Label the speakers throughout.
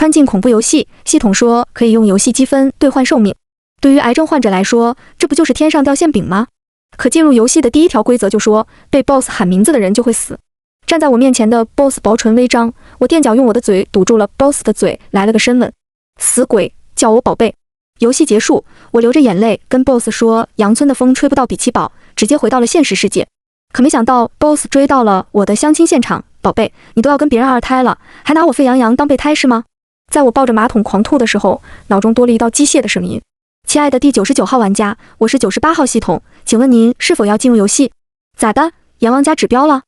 Speaker 1: 穿进恐怖游戏，系统说可以用游戏积分兑换寿命。对于癌症患者来说，这不就是天上掉馅饼吗？可进入游戏的第一条规则就说，被 BOSS 喊名字的人就会死。站在我面前的 BOSS 薄唇微张，我垫脚用我的嘴堵住了 BOSS 的嘴，来了个深吻。死鬼，叫我宝贝。游戏结束，我流着眼泪跟 BOSS 说，阳村的风吹不到比奇堡，直接回到了现实世界。可没想到 BOSS 追到了我的相亲现场，宝贝，你都要跟别人2胎了，还拿我沸羊羊当备胎是吗？在我抱着马桶狂吐的时候，脑中多了一道机械的声音。亲爱的第99号玩家，我是98号系统，请问您是否要进入游戏？咋的？阎王家指标了？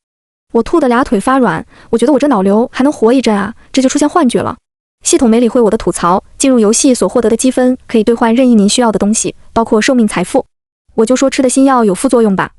Speaker 1: 我吐得俩腿发软，我觉得我这脑瘤还能活一阵啊，这就出现幻觉了。系统没理会我的吐槽，进入游戏所获得的积分可以兑换任意您需要的东西，包括寿命财富。我就说吃的新药有副作用吧。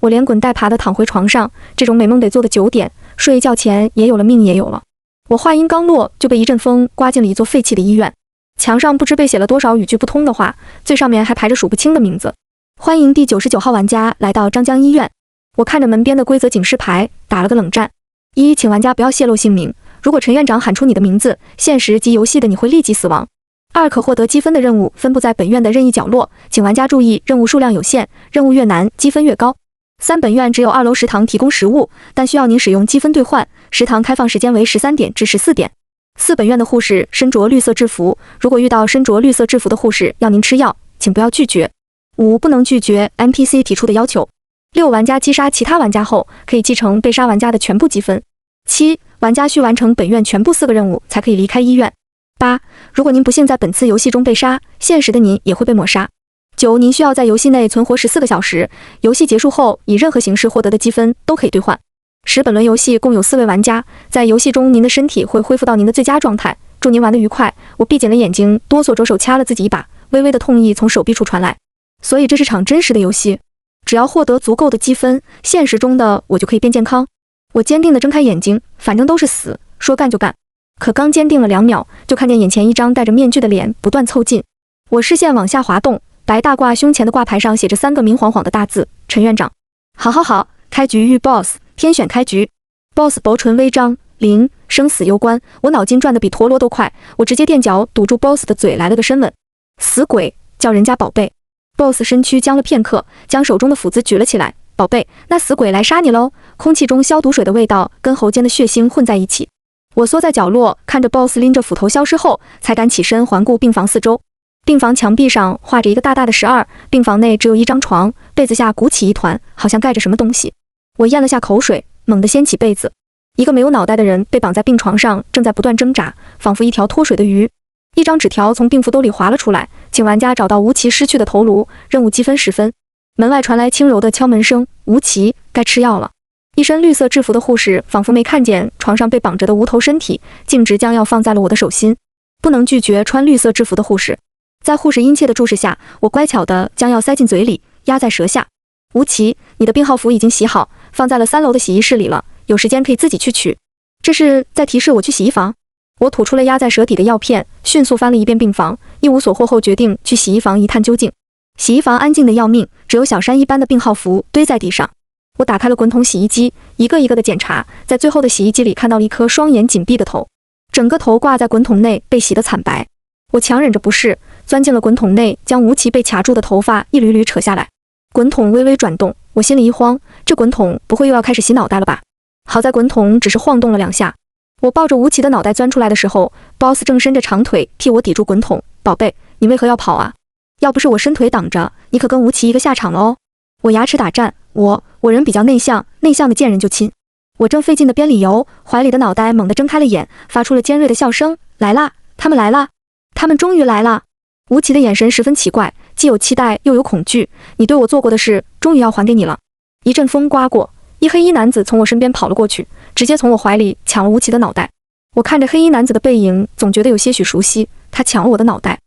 Speaker 1: 我连滚带爬的躺回床上，这种美梦得做的9点，睡一觉前也有了命也有了。我话音刚落，就被一阵风刮进了一座废弃的医院。墙上不知被写了多少语句不通的话，最上面还排着数不清的名字。欢迎第99号玩家来到张江医院。我看着门边的规则警示牌，打了个冷战。1，请玩家不要泄露姓名，如果陈院长喊出你的名字，现实及游戏的你会立即死亡。2，可获得积分的任务分布在本院的任意角落，请玩家注意，任务数量有限，任务越难积分越高。3，本院只有2楼食堂提供食物，但需要您使用积分兑换，食堂开放时间为13点至14点。4，本院的护士身着绿色制服，如果遇到身着绿色制服的护士要您吃药，请不要拒绝。5，不能拒绝 NPC 提出的要求。6，玩家击杀其他玩家后，可以继承被杀玩家的全部积分。7，玩家需完成本院全部4个任务才可以离开医院。8，如果您不幸在本次游戏中被杀，现实的您也会被抹杀。9，您需要在游戏内存活14个小时，游戏结束后以任何形式获得的积分都可以兑换。10，本轮游戏共有4位玩家，在游戏中您的身体会恢复到您的最佳状态，祝您玩得愉快。我闭紧了眼睛，哆嗦着手掐了自己一把，微微的痛意从手臂处传来。所以这是场真实的游戏，只要获得足够的积分，现实中的我就可以变健康。我坚定地睁开眼睛，反正都是死，说干就干。可刚坚定了2秒，就看见眼前一张戴着面具的脸不断凑近。我视线往下滑动，白大褂胸前的挂牌上写着3个明晃晃的大字：陈院长。好，开局遇 BOSS， 天选开局。BOSS 薄唇微张，0，生死攸关。我脑筋转得比陀螺都快，我直接垫脚堵住 BOSS 的嘴，来了个深吻。死鬼，叫人家宝贝。BOSS 身躯僵了片刻，将手中的斧子举了起来。宝贝，那死鬼来杀你喽！空气中消毒水的味道跟喉间的血腥混在一起。我缩在角落，看着 BOSS 拎着斧头消失后，才敢起身环顾病房四周。病房墙壁上画着一个大大的12，病房内只有一张床，被子下鼓起一团，好像盖着什么东西。我咽了下口水，猛地掀起被子。一个没有脑袋的人被绑在病床上，正在不断挣扎，仿佛一条脱水的鱼。一张纸条从病服兜里滑了出来，请玩家找到吴奇失去的头颅，任务积分10分。门外传来轻柔的敲门声，吴奇，该吃药了。一身绿色制服的护士仿佛没看见床上被绑着的无头身体，径直将药放在了我的手心。不能拒绝穿绿色制服的护士。在护士殷切的注视下，我乖巧地将药塞进嘴里，压在舌下。吴奇，你的病号服已经洗好，放在了3楼的洗衣室里了，有时间可以自己去取。这是在提示我去洗衣房。我吐出了压在舌底的药片，迅速翻了一遍病房，一无所获后决定去洗衣房一探究竟。洗衣房安静的要命，只有小山一般的病号服堆在地上。我打开了滚筒洗衣机，一个一个的检查，在最后的洗衣机里看到了一颗双眼紧闭的头，整个头挂在滚筒内，被洗得惨白。我强忍着不适，钻进了滚筒内，将吴奇被卡住的头发一缕缕扯下来。滚筒微微转动，我心里一慌，这滚筒不会又要开始洗脑袋了吧？好在滚筒只是晃动了2下。我抱着吴奇的脑袋钻出来的时候， BOSS 正伸着长腿替我抵住滚筒。宝贝，你为何要跑啊？要不是我伸腿挡着，你可跟吴奇一个下场了哦。我牙齿打颤，我人比较内向的见人就亲。我正费劲的编理由，怀里的脑袋猛地睁开了眼，发出了尖锐的笑声。来啦，他们来啦，他们终于来啦。吴奇的眼神十分奇怪，既有期待又有恐惧。你对我做过的事，终于要还给你了。一阵风刮过，一黑衣男子从我身边跑了过去，直接从我怀里抢了吴奇的脑袋。我看着黑衣男子的背影，总觉得有些许熟悉。他抢了我的脑袋。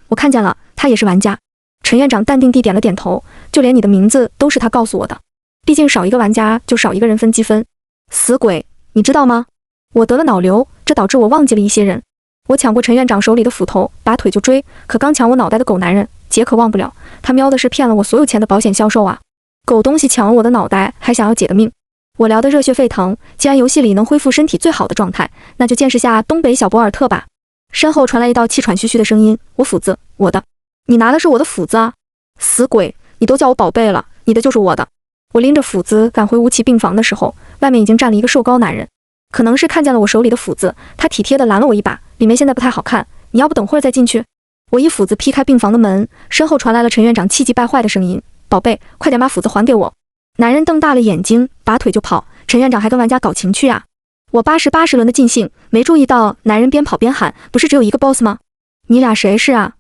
Speaker 1: 我看见了，他也是玩家。陈院长淡定地点了点头，就连你的名字都是他告诉我的。毕竟少一个玩家就少一个人分积分。死鬼，你知道吗？我得了脑瘤，这导致我忘记了一些人。我抢过陈院长手里的斧头，拔腿就追，可刚抢我脑袋的狗男人，姐可忘不了，他喵的是骗了我所有钱的保险销售啊！狗东西抢了我的脑袋，还想要姐的命。我聊得热血沸腾，既然游戏里能恢复身体最好的状态，那就见识下东北小博尔特吧。身后传来一道气喘吁吁的声音：“我斧子，我的。你拿的是我的斧子啊！死鬼，你都叫我宝贝了，你的就是我的。”我拎着斧子赶回吴奇病房的时候，外面已经站了一个瘦高男人。可能是看见了我手里的斧子，他体贴地拦了我一把：“里面现在不太好看，你要不等会儿再进去？”我一斧子劈开病房的门，身后传来了陈院长气急败坏的声音：“宝贝，快点把斧子还给我！”男人瞪大了眼睛，拔腿就跑。陈院长还跟玩家搞情趣啊！我80轮的尽兴，没注意到男人边跑边喊：“不是只有一个 boss 吗？你俩谁是啊？”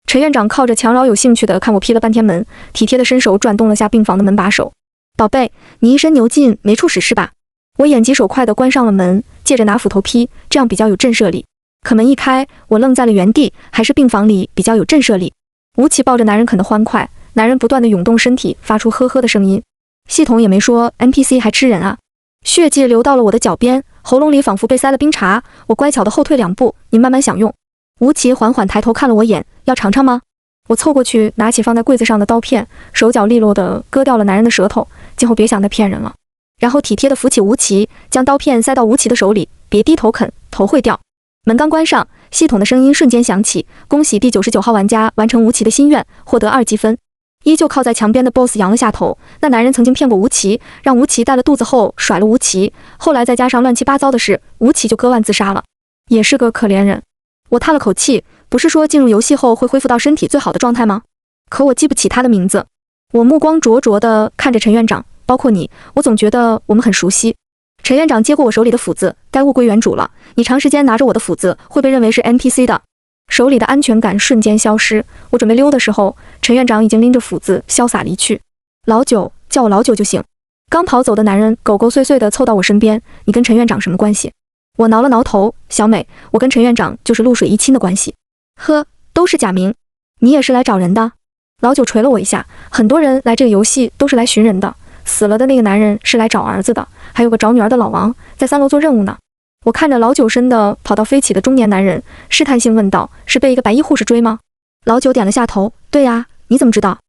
Speaker 1: 陈院长靠着墙饶有兴趣地看我劈了半天门，体贴地伸手转动了下病房的门把手。“宝贝，你一身牛劲没处使是吧？”我眼疾手快地关上了门，借着拿斧头劈，这样比较有震慑力。可门一开，我愣在了原地，还是病房里比较有震慑力。吴奇抱着男人啃得欢快，男人不断地涌动身体，发出呵呵的声音。系统也没说 NPC 还吃人啊。血迹流到了我的脚边，喉咙里仿佛被塞了冰茶，我乖巧地后退2步，你慢慢享用。吴奇缓缓抬头看了我眼，要尝尝吗？我凑过去，拿起放在柜子上的刀片，手脚利落地割掉了男人的舌头，今后别想再骗人了。然后体贴地扶起吴奇，将刀片塞到吴奇的手里，别低头啃，头会掉。门刚关上，系统的声音瞬间响起：“恭喜第99号玩家完成吴奇的心愿，获得2积分。”依旧靠在墙边的 BOSS 扬了下头，那男人曾经骗过吴奇，让吴奇带了肚子后甩了吴奇，后来再加上乱七八糟的事，吴奇就割腕自杀了，也是个可怜人。我叹了口气，不是说进入游戏后会恢复到身体最好的状态吗？可我记不起他的名字。我目光灼灼地看着陈院长，包括你，我总觉得我们很熟悉。陈院长接过我手里的斧子，该物归原主了。你长时间拿着我的斧子，会被认为是 NPC 的。手里的安全感瞬间消失，我准备溜的时候，陈院长已经拎着斧子潇洒离去。老九，叫我老九就行。刚逃走的男人狗狗碎碎地凑到我身边，你跟陈院长什么关系？我挠了挠头，小美，我跟陈院长就是露水一亲的关系。呵，都是假名。你也是来找人的？老九捶了我一下，很多人来这个游戏都是来寻人的，死了的那个男人是来找儿子的，还有个找女儿的老王在3楼做任务呢。我看着老九身的跑到飞起的中年男人，试探性问道：“是被一个白衣护士追吗？”老九点了下头：“对呀，你怎么知道？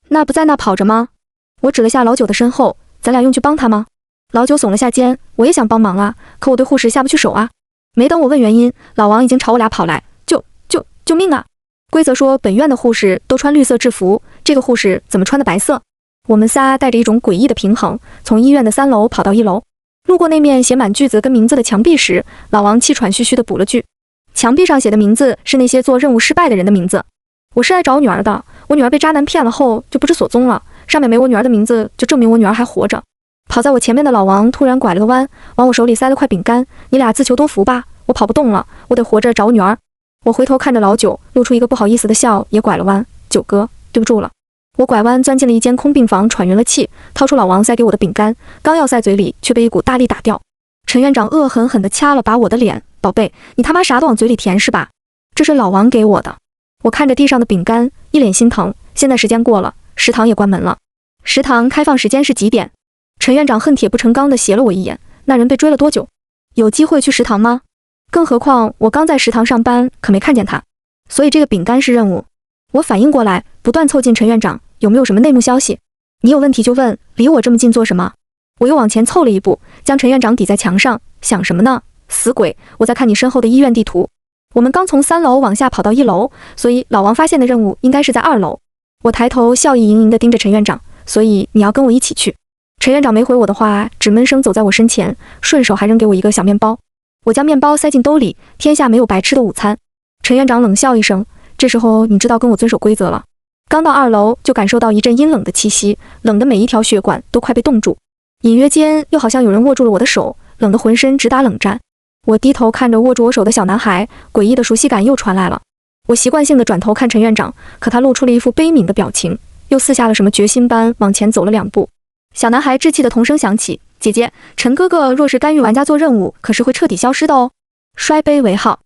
Speaker 1: 那不在那跑着吗？”我指了下老九的身后：“咱俩用去帮他吗？”老九耸了下肩：“我也想帮忙啊，可我对护士下不去手啊。”没等我问原因，老王已经朝我俩跑来：“救命啊！规则说本院的护士都穿绿色制服，这个护士怎么穿的白色？”我们仨带着一种诡异的平衡，从医院的3楼跑到1楼。路过那面写满句子跟名字的墙壁时，老王气喘吁吁地补了句：“墙壁上写的名字是那些做任务失败的人的名字。我是来找我女儿的，我女儿被渣男骗了后就不知所踪了，上面没我女儿的名字，就证明我女儿还活着。”跑在我前面的老王突然拐了个弯，往我手里塞了块饼干：“你俩自求多福吧，我跑不动了，我得活着找我女儿。”我回头看着老九，露出一个不好意思的笑，也拐了弯：“九哥，对不住了。”我拐弯钻进了一间空病房，喘匀了气，掏出老王塞给我的饼干，刚要塞嘴里，却被一股大力打掉。陈院长恶狠狠地掐了把我的脸：“宝贝，你他妈啥都往嘴里填是吧？这是老王给我的。”我看着地上的饼干，一脸心疼。现在时间过了，食堂也关门了。食堂开放时间是几点？陈院长恨铁不成钢地斜了我一眼：“那人被追了多久？有机会去食堂吗？更何况我刚在食堂上班，可没看见他。所以这个饼干是任务。”我反应过来，不断凑近陈院长：“有没有什么内幕消息？你有问题就问，离我这么近做什么？”我又往前凑了一步，将陈院长抵在墙上：“想什么呢？死鬼！我在看你身后的医院地图。我们刚从3楼往下跑到1楼，所以老王发现的任务应该是在2楼。”我抬头笑意盈盈地盯着陈院长：“所以你要跟我一起去？”陈院长没回我的话，只闷声走在我身前，顺手还扔给我一个小面包。我将面包塞进兜里，天下没有白吃的午餐。陈院长冷笑一声：“这时候你知道跟我遵守规则了。”刚到2楼就感受到一阵阴冷的气息，冷的每一条血管都快被冻住，隐约间又好像有人握住了我的手，冷得浑身直打冷战。我低头看着握住我手的小男孩，诡异的熟悉感又传来了。我习惯性的转头看陈院长，可他露出了一副悲悯的表情，又似下了什么决心般往前走了2步。小男孩稚气的童声响起：“姐姐，陈哥哥若是干预玩家做任务，可是会彻底消失的哦。摔杯为号。”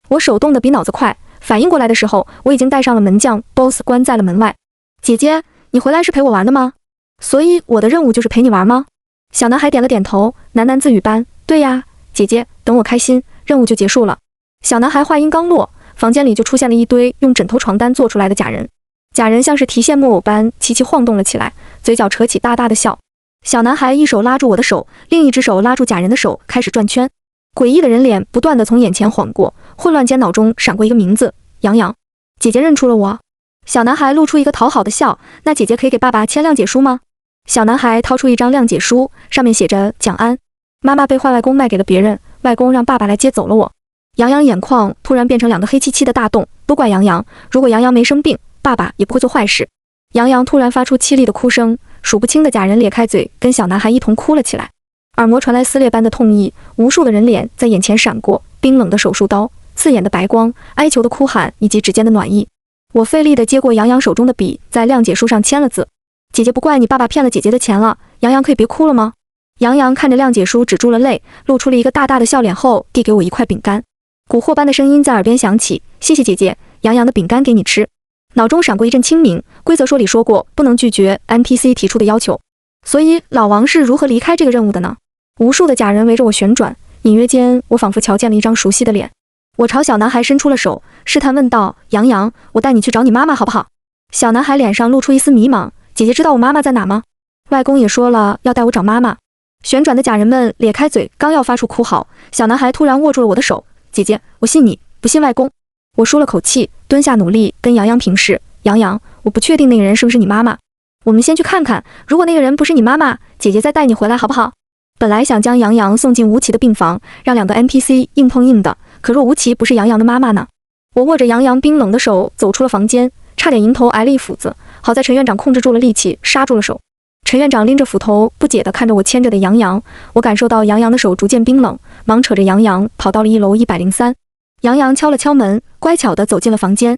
Speaker 1: 我手动的比脑子快，反应过来的时候，我已经带上了门将 BOSS 关在了门外。“姐姐，你回来是陪我玩的吗？所以我的任务就是陪你玩吗？”小男孩点了点头，喃喃自语般：“对呀，姐姐，等我开心，任务就结束了。”小男孩话音刚落，房间里就出现了一堆用枕头床单做出来的假人。假人像是提线木偶般齐齐晃动了起来，嘴角扯起大大的笑。小男孩一手拉住我的手，另一只手拉住假人的手，开始转圈。诡异的人脸不断地从眼前晃过，混乱间脑中闪过一个名字：杨洋。姐姐认出了我。小男孩露出一个讨好的笑，那姐姐可以给爸爸签谅解书吗？小男孩掏出一张谅解书，上面写着蒋安，妈妈被坏外公卖给了别人，外公让爸爸来接走了我。杨洋眼眶突然变成2个黑漆漆的大洞，都怪杨洋，如果杨洋没生病，爸爸也不会做坏事。杨洋突然发出凄厉的哭声，数不清的假人咧开嘴，跟小男孩一同哭了起来。耳膜传来撕裂般的痛意，无数的人脸在眼前闪过，冰冷的手术刀，刺眼的白光，哀求的哭喊，以及指尖的暖意。我费力地接过杨洋手中的笔，在谅解书上签了字。姐姐不怪你爸爸骗了姐姐的钱了，杨洋可以别哭了吗？杨洋看着谅解书止住了泪，露出了一个大大的笑脸后，递给我一块饼干。蛊惑般的声音在耳边响起，谢谢姐姐，杨洋的饼干给你吃。脑中闪过一阵清明，规则说里说过不能拒绝 NPC 提出的要求，所以老王是如何离开这个任务的呢？无数的假人围着我旋转，隐约间我仿佛瞧见了一张熟悉的脸。我朝小男孩伸出了手，试探问道：杨洋，我带你去找你妈妈好不好？小男孩脸上露出一丝迷茫，姐姐知道我妈妈在哪吗？外公也说了要带我找妈妈。旋转的假人们咧开嘴，刚要发出哭嚎，小男孩突然握住了我的手，姐姐，我信你，不信外公。我舒了口气，蹲下努力跟杨洋平视。杨洋，我不确定那个人是不是你妈妈，我们先去看看，如果那个人不是你妈妈，姐姐再带你回来好不好？本来想将杨洋送进吴奇的病房，让2个 NPC 硬碰硬的，可若吴奇不是杨洋的妈妈呢？我握着杨洋冰冷的手走出了房间，差点迎头挨了一斧子，好在陈院长控制住了力气，刹住了手。陈院长拎着斧头，不解地看着我牵着的杨洋，我感受到杨洋的手逐渐冰冷，忙扯着杨洋跑到了1楼103。杨洋敲了敲门，乖巧地走进了房间。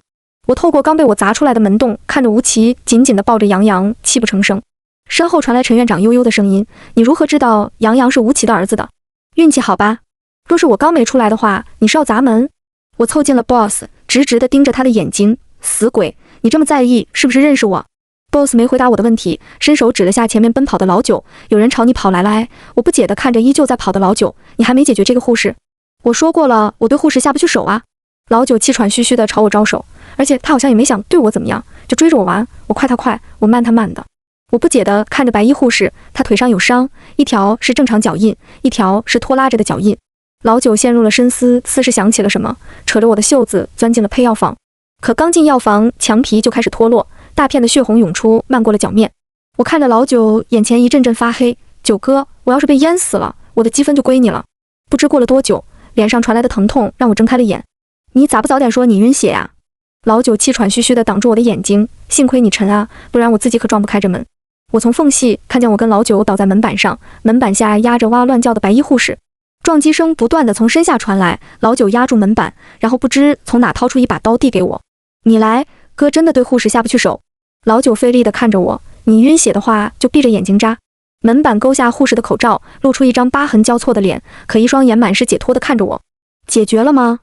Speaker 1: 我透过刚被我砸出来的门洞，看着吴奇紧紧地抱着杨洋，泣不成声。身后传来陈院长悠悠的声音：你如何知道杨洋是吴奇的儿子的？运气好吧？若是我刚没出来的话，你是要砸门？我凑近了 boss， 直直地盯着他的眼睛。死鬼，你这么在意，是不是认识我？ boss 没回答我的问题，伸手指了下前面奔跑的老九，有人朝你跑来了。我不解地看着依旧在跑的老九，你还没解决这个护士？我说过了，我对护士下不去手啊。老九气喘吁吁地朝我招手，而且他好像也没想对我怎么样，就追着我玩，我快他快，我慢他慢的。我不解地看着白衣护士，她腿上有伤，一条是正常脚印，一条是拖拉着的脚印。老九陷入了深思，似是想起了什么，扯着我的袖子钻进了配药房。可刚进药房，墙皮就开始脱落，大片的血红涌出，漫过了脚面。我看着老九，眼前一阵阵发黑。九哥，我要是被淹死了，我的积分就归你了。不知过了多久，脸上传来的疼痛让我睁开了眼。你咋不早点说你晕血呀？老九气喘吁吁地挡住我的眼睛，幸亏你沉啊，不然我自己可撞不开这门。我从缝隙看见我跟老九倒在门板上，门板下压着哇乱叫的白衣护士。撞击声不断地从身下传来，老九压住门板，然后不知从哪掏出一把刀递给我。你来，哥真的对护士下不去手。老九费力地看着我，你晕血的话就闭着眼睛扎。门板勾下护士的口罩，露出一张疤痕交错的脸，可一双眼满是解脱地看着我。解决了吗？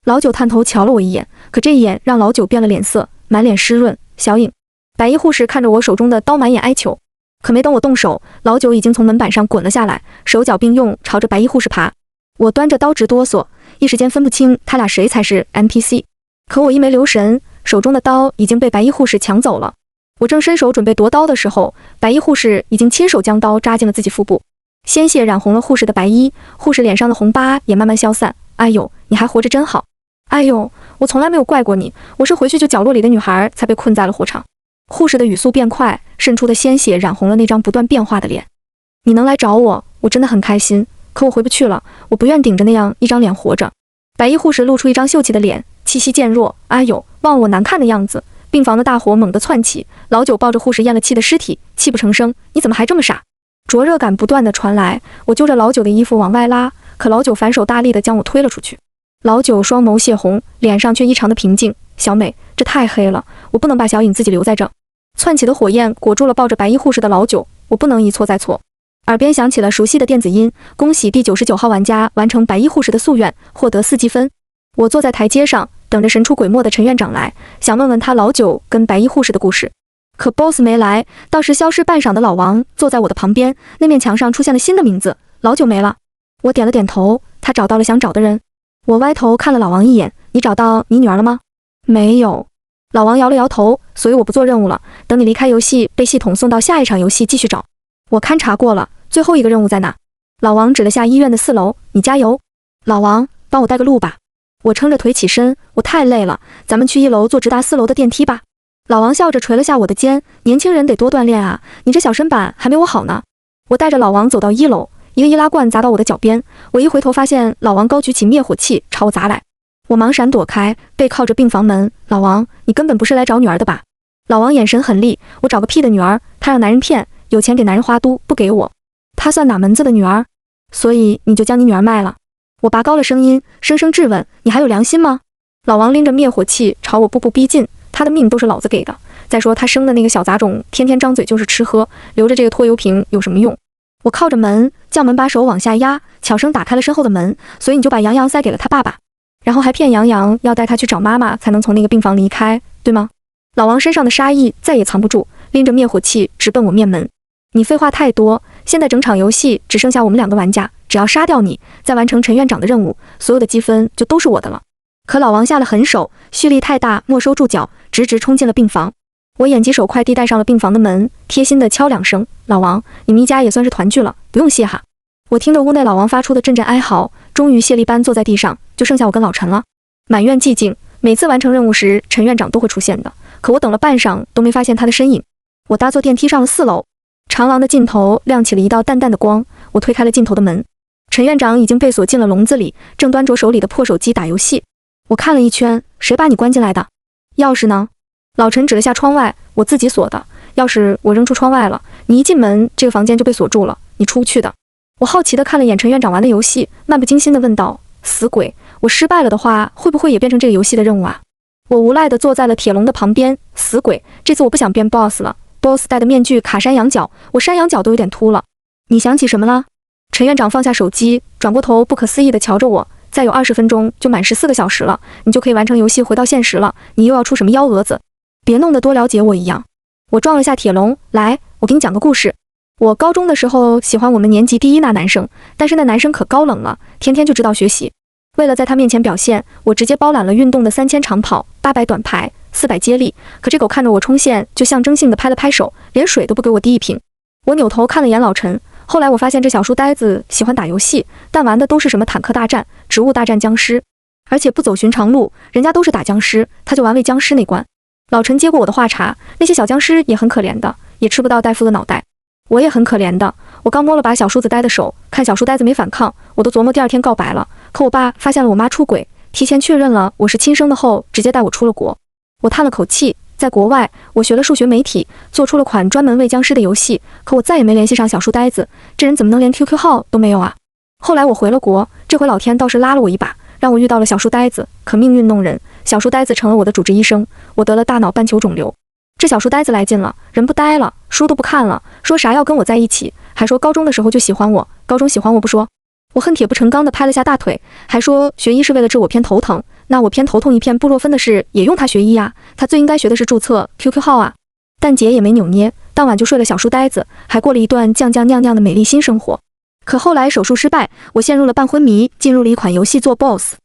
Speaker 1: 老九探头瞧了我一眼，可这一眼让老九变了脸色，满脸湿润。小影。白衣护士看着我手中的刀，满眼哀求。可没等我动手，老九已经从门板上滚了下来，手脚并用，朝着白衣护士爬。我端着刀直哆嗦，一时间分不清他俩谁才是 NPC。可我一没留神，手中的刀已经被白衣护士抢走了。我正伸手准备夺刀的时候，白衣护士已经亲手将刀扎进了自己腹部，鲜血染红了护士的白衣，护士脸上的红疤也慢慢消散。哎呦，你还活着真好。哎呦，我从来没有怪过你，我是回去就角落里的女孩才被困在了火场。护士的语速变快，渗出的鲜血染红了那张不断变化的脸。你能来找我，我真的很开心，可我回不去了，我不愿顶着那样一张脸活着。白衣护士露出一张秀气的脸，气息渐弱。哎呦，忘了我难看的样子。病房的大火猛地窜起，老九抱着护士咽了气的尸体，泣不成声。你怎么还这么傻？灼热感不断地传来，我揪着老九的衣服往外拉，可老九反手大力地将我推了出去。老九双眸血红，脸上却异常的平静。小美，这太黑了，我不能把小影自己留在这。窜起的火焰裹住了抱着白衣护士的老九，我不能一错再错。耳边响起了熟悉的电子音，恭喜第99号玩家完成白衣护士的夙愿，获得4积分。我坐在台阶上，等着神出鬼没的陈院长来，想问问他老九跟白衣护士的故事。可 boss 没来，倒是消失半晌的老王坐在我的旁边，那面墙上出现了新的名字，老九没了。我点了点头，他找到了想找的人。我歪头看了老王一眼，你找到你女儿了吗？没有。老王摇了摇头，所以我不做任务了，等你离开游戏，被系统送到下一场游戏继续找。我勘察过了，最后一个任务在哪？老王指了下医院的4楼，你加油。老王，帮我带个路吧。我撑着腿起身，我太累了，咱们去1楼坐直达4楼的电梯吧。老王笑着捶了下我的肩，年轻人得多锻炼啊，你这小身板还没我好呢。我带着老王走到1楼，一个易拉罐砸到我的脚边，我一回头发现老王高举起灭火器朝我砸来，我忙闪躲开，背靠着病房门。老王，你根本不是来找女儿的吧？老王眼神狠厉，我找个屁的女儿，他让男人骗，有钱给男人花都不给我，他算哪门子的女儿？所以你就将你女儿卖了？我拔高了声音，声声质问，你还有良心吗？老王拎着灭火器朝我步步逼近，他的命都是老子给的。再说他生的那个小杂种，天天张嘴就是吃喝，留着这个拖油瓶有什么用？我靠着门，将门把手往下压，悄声打开了身后的门。所以你就把杨洋塞给了他爸爸，然后还骗杨洋要带他去找妈妈，才能从那个病房离开，对吗？老王身上的杀意再也藏不住，拎着灭火器直奔我面门。你废话太多，现在整场游戏只剩下我们2个玩家，只要杀掉你，再完成陈院长的任务，所有的积分就都是我的了。可老王下了狠手，蓄力太大，没收住脚，直冲进了病房。我眼疾手快地带上了病房的门，贴心的敲2声。老王，你们一家也算是团聚了，不用谢哈。我听着屋内老王发出的阵阵哀嚎，终于谢力般坐在地上，就剩下我跟老陈了。满院寂静，每次完成任务时，陈院长都会出现的，可我等了半晌都没发现他的身影。我搭坐电梯上了4楼，长廊的尽头亮起了一道淡淡的光，我推开了尽头的门。陈院长已经被锁进了笼子里，正端着手里的破手机打游戏。我看了一圈，谁把你关进来的？钥匙呢？老陈指了下窗外，我自己锁的，钥匙我扔出窗外了，你一进门这个房间就被锁住了，你出不去的。我好奇地看了眼陈院长玩的游戏，漫不经心地问道，死鬼，我失败了的话，会不会也变成这个游戏的任务啊？我无赖地坐在了铁笼的旁边，死鬼，这次我不想变 boss 了， boss 戴的面具卡山羊角，我山羊角都有点秃了。你想起什么了？陈院长放下手机，转过头不可思议地瞧着我，再有20分钟就满14个小时了，你就可以完成游戏回到现实了，你又要出什么幺蛾子？别弄得多了解我一样。我撞了下铁笼，来，我给你讲个故事。我高中的时候喜欢我们年级第1那男生，但是那男生可高冷了，天天就知道学习。为了在他面前表现，我直接包揽了运动的3000长跑、800短排、400接力。可这狗看着我冲线，就象征性的拍了拍手，连水都不给我递一瓶。我扭头看了眼老陈，后来我发现这小书呆子喜欢打游戏，但玩的都是什么坦克大战、植物大战僵尸，而且不走寻常路，人家都是打僵尸，他就玩喂僵尸那关。老陈接过我的话茬，那些小僵尸也很可怜的，也吃不到大夫的脑袋。我也很可怜的，我刚摸了把小书子呆的手，看小书呆子没反抗，我都琢磨第2天告白了。可我爸发现了我妈出轨，提前确认了我是亲生的后，直接带我出了国。我叹了口气，在国外我学了数学媒体，做出了款专门喂僵尸的游戏，可我再也没联系上小书呆子，这人怎么能连 QQ 号都没有啊？后来我回了国，这回老天倒是拉了我一把，让我遇到了小书呆子，可命运弄人，小书呆子成了我的主治医生，我得了大脑半球肿瘤。这小书呆子来劲了，人不呆了，书都不看了，说啥要跟我在一起，还说高中的时候就喜欢我，高中喜欢我不说。我恨铁不成钢地拍了下大腿，还说学医是为了治我偏头疼，那我偏头痛一片布洛芬的事也用他学医啊，他最应该学的是注册 QQ 号啊。但姐也没扭捏，当晚就睡了小书呆子，还过了一段酱酱酿酿的美丽新生活。可后来手术失败，我陷入了半昏迷，进入了一款游戏做 boss。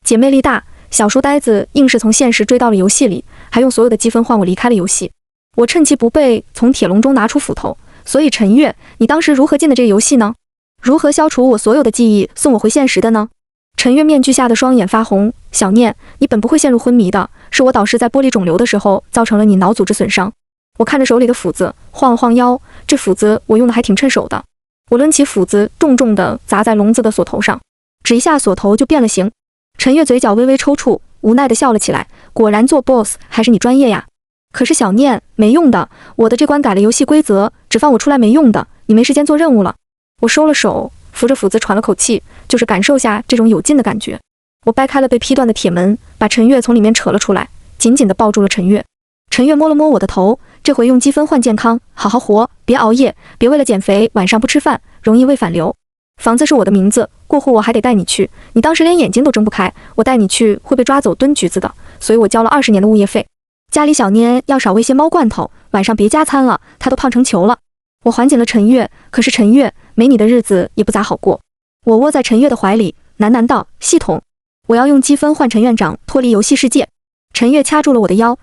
Speaker 1: 姐妹力大，小书呆子硬是从现实追到了游戏里，还用所有的积分换我离开了游戏。我趁其不备，从铁笼中拿出斧头。所以陈月，你当时如何进的这个游戏呢？如何消除我所有的记忆，送我回现实的呢？陈月面具下的双眼发红，小念，你本不会陷入昏迷的，是我导师在剥离肿瘤的时候造成了你脑组织损伤。我看着手里的斧子，晃了晃腰，这斧子我用的还挺趁手的。我抡起斧子，重重地砸在笼子的锁头上，只一下锁头就变了形。陈月嘴角微微抽搐，无奈地笑了起来，果然做 boss 还是你专业呀。可是小念，没用的，我的这关改了游戏规则，只放我出来没用的，你没时间做任务了。我收了手，扶着斧子喘了口气，就是感受下这种有劲的感觉。我掰开了被劈断的铁门，把陈月从里面扯了出来，紧紧地抱住了陈月。陈月摸了摸我的头，这回用积分换健康，好好活，别熬夜，别为了减肥晚上不吃饭，容易胃反流。房子是我的名字，过户我还得带你去，你当时连眼睛都睁不开，我带你去会被抓走蹲局子的，所以我交了20年的物业费。家里小妮要少喂些猫罐头，晚上别加餐了，她都胖成球了。我缓紧了陈月，可是陈月，没你的日子也不咋好过。我窝在陈月的怀里，喃喃道：系统，我要用积分换陈院长脱离游戏世界。陈月掐住了我的腰，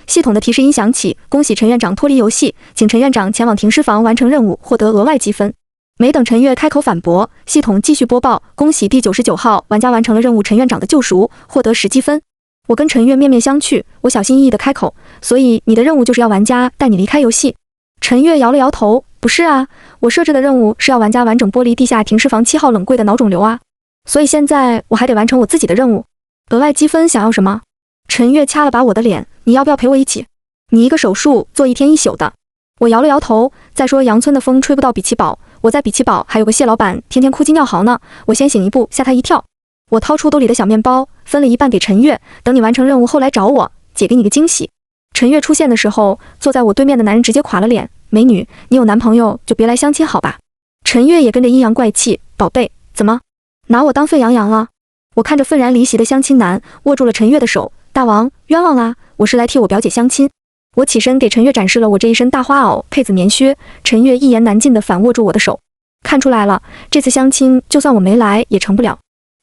Speaker 1: 系统的提示音响起，恭喜陈院长脱离游戏，请陈院长前往停尸房完成任务，获得额外积分。没等陈月开口反驳，系统继续播报：恭喜第99号玩家完成了任务陈院长的救赎，获得10积分。我跟陈月面面相觑，我小心翼翼地开口：所以你的任务就是要玩家带你离开游戏？陈月摇了摇头：不是啊，我设置的任务是要玩家完整剥离地下停尸房7号冷柜的脑肿瘤啊，所以现在我还得完成我自己的任务。额外积分想要什么？陈月掐了把我的脸：你要不要陪我一起？你一个手术做1天1宿的。我摇了摇头，再说杨村的风吹不到比奇堡，我在比奇堡还有个谢老板天天哭鸡尿嚎呢，我先醒一步吓他一跳。我掏出兜里的小面包，分了一半给陈月，等你完成任务后来找我，姐给你个惊喜。陈月出现的时候，坐在我对面的男人直接垮了脸：美女，你有男朋友就别来相亲好吧。陈月也跟着阴阳怪气：宝贝，怎么拿我当沸羊羊了？我看着愤然离席的相亲男，握住了陈月的手：大王，冤枉啦，我是来替我表姐相亲。我起身给陈月展示了我这一身大花袄配紫棉靴，陈月一言难尽地反握住我的手。看出来了，这次相亲就算我没来也成不了。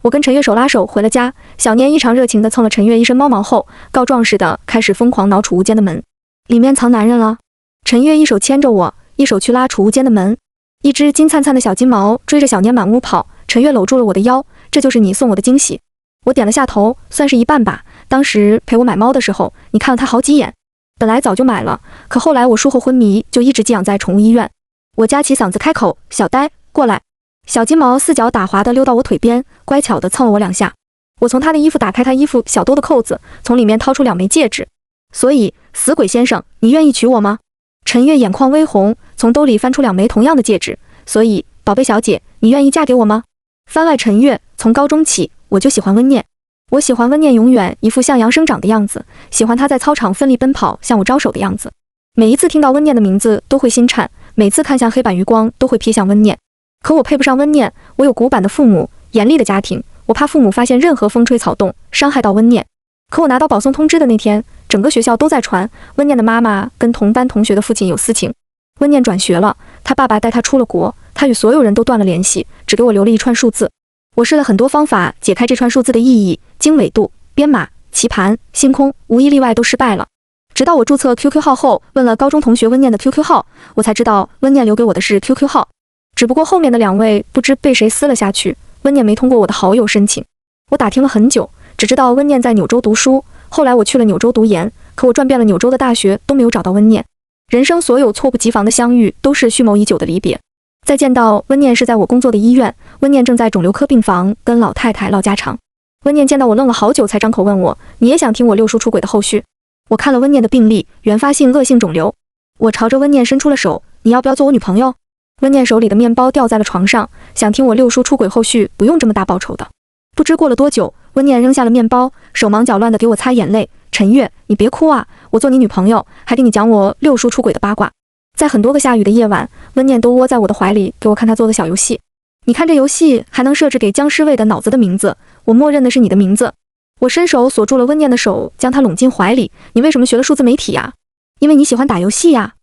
Speaker 1: 我跟陈月手拉手回了家，小念异常热情地蹭了陈月一身猫毛后，告状似的开始疯狂挠储物间的门，里面藏男人了。陈月一手牵着我，一手去拉储物间的门，一只金灿灿的小金毛追着小念满屋跑，陈月搂住了我的腰：这就是你送我的惊喜。我点了下头，算是一半吧，当时陪我买猫的时候，你看了它好几眼。本来早就买了，可后来我术后昏迷，就一直寄养在宠物医院。我夹起嗓子开口：小呆，过来。小金毛四脚打滑地溜到我腿边，乖巧地蹭了我2下。我从他的衣服打开他衣服小兜的扣子，从里面掏出2枚戒指。所以，死鬼先生，你愿意娶我吗？陈月眼眶微红，从兜里翻出2枚同样的戒指。所以，宝贝小姐，你愿意嫁给我吗？番外陈月，从高中起，我就喜欢温念。我喜欢温念永远一副向阳生长的样子，喜欢他在操场奋力奔跑向我招手的样子。每一次听到温念的名字都会心颤，每次看向黑板余光都会瞥向温念。可我配不上温念，我有古板的父母，严厉的家庭，我怕父母发现任何风吹草动，伤害到温念。可我拿到保送通知的那天，整个学校都在传温念的妈妈跟同班同学的父亲有私情。温念转学了，他爸爸带他出了国，他与所有人都断了联系，只给我留了一串数字。我试了很多方法解开这串数字的意义，经纬度、编码、棋盘、星空，无一例外都失败了。直到我注册 QQ 号后，问了高中同学温念的 QQ 号，我才知道温念留给我的是 QQ 号。只不过后面的2位不知被谁撕了下去，温念没通过我的好友申请。我打听了很久，只知道温念在纽州读书，后来我去了纽州读研，可我转遍了纽州的大学都没有找到温念。人生所有猝不及防的相遇，都是蓄谋已久的离别。再见到温念是在我工作的医院，温念正在肿瘤科病房跟老太太唠家常。温念见到我愣了好久，才张口问我：你也想听我六叔出轨的后续？我看了温念的病历，原发性恶性肿瘤。我朝着温念伸出了手：你要不要做我女朋友？温念手里的面包掉在了床上，想听我六叔出轨后续不用这么大报酬的。不知过了多久，温念扔下了面包，手忙脚乱地给我擦眼泪：陈月，你别哭啊，我做你女朋友，还给你讲我六叔出轨的八卦。在很多个下雨的夜晚，温念都窝在我的怀里，给我看他做的小游戏。你看这游戏还能设置给僵尸味的脑子的名字，我默认的是你的名字。我伸手锁住了温念的手，将她拢进怀里。你为什么学了数字媒体呀？因为你喜欢打游戏呀。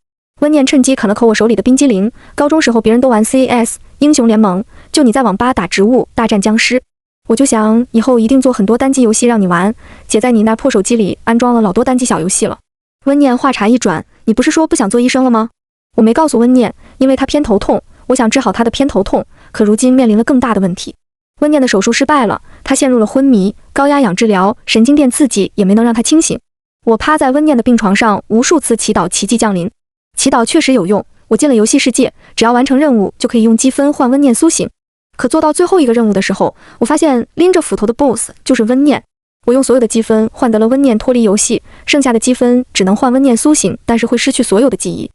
Speaker 1: 温念趁机啃了口我手里的冰激凌。高中时候别人都玩 CS 英雄联盟，就你在网吧打植物大战僵尸。我就想以后一定做很多单机游戏让你玩，姐在你那破手机里安装了老多单机小游戏了。温念话茬一转：你不是说不想做医生了吗？我没告诉温念，因为她偏头痛，我想治好她的偏头痛，可如今面临了更大的问题。温念的手术失败了，她陷入了昏迷，高压氧治疗、神经电刺激也没能让她清醒。我趴在温念的病床上，无数次祈祷奇迹降临。祈祷确实有用，我进了游戏世界，只要完成任务就可以用积分换温念苏醒。可做到最后一个任务的时候，我发现拎着斧头的 BOSS 就是温念。我用所有的积分换得了温念脱离游戏，剩下的积分只能换温念苏醒，但是会失去所有的记忆。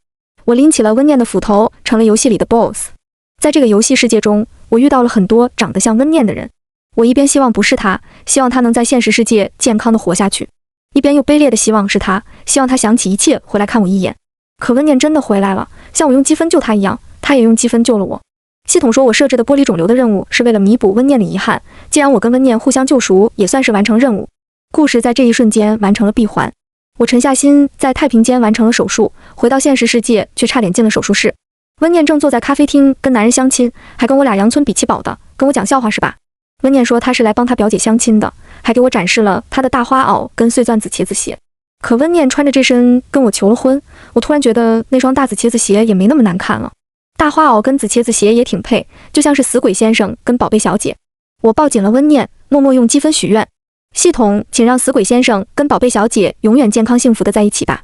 Speaker 1: 我拎起了温念的斧头，成了游戏里的 BOSS。在这个游戏世界中，我遇到了很多长得像温念的人。我一边希望不是他，希望他能在现实世界健康的活下去，一边又卑劣的希望是他，希望他想起一切回来看我一眼。可温念真的回来了，像我用积分救他一样，他也用积分救了我。系统说我设置的剥离肿瘤的任务是为了弥补温念的遗憾，既然我跟温念互相救赎，也算是完成任务。故事在这一瞬间完成了闭环。我沉下心，在太平间完成了手术，回到现实世界却差点进了手术室。温念正坐在咖啡厅跟男人相亲，还跟我俩阳村比奇堡的，跟我讲笑话是吧？温念说他是来帮他表姐相亲的，还给我展示了他的大花袄跟碎钻子茄子鞋。可温念穿着这身跟我求了婚，我突然觉得那双大紫茄子鞋也没那么难看了。大花袄跟紫茄子鞋也挺配，就像是死鬼先生跟宝贝小姐。我抱紧了温念，默默用积分许愿。系统，请让死鬼先生跟宝贝小姐永远健康幸福的在一起吧。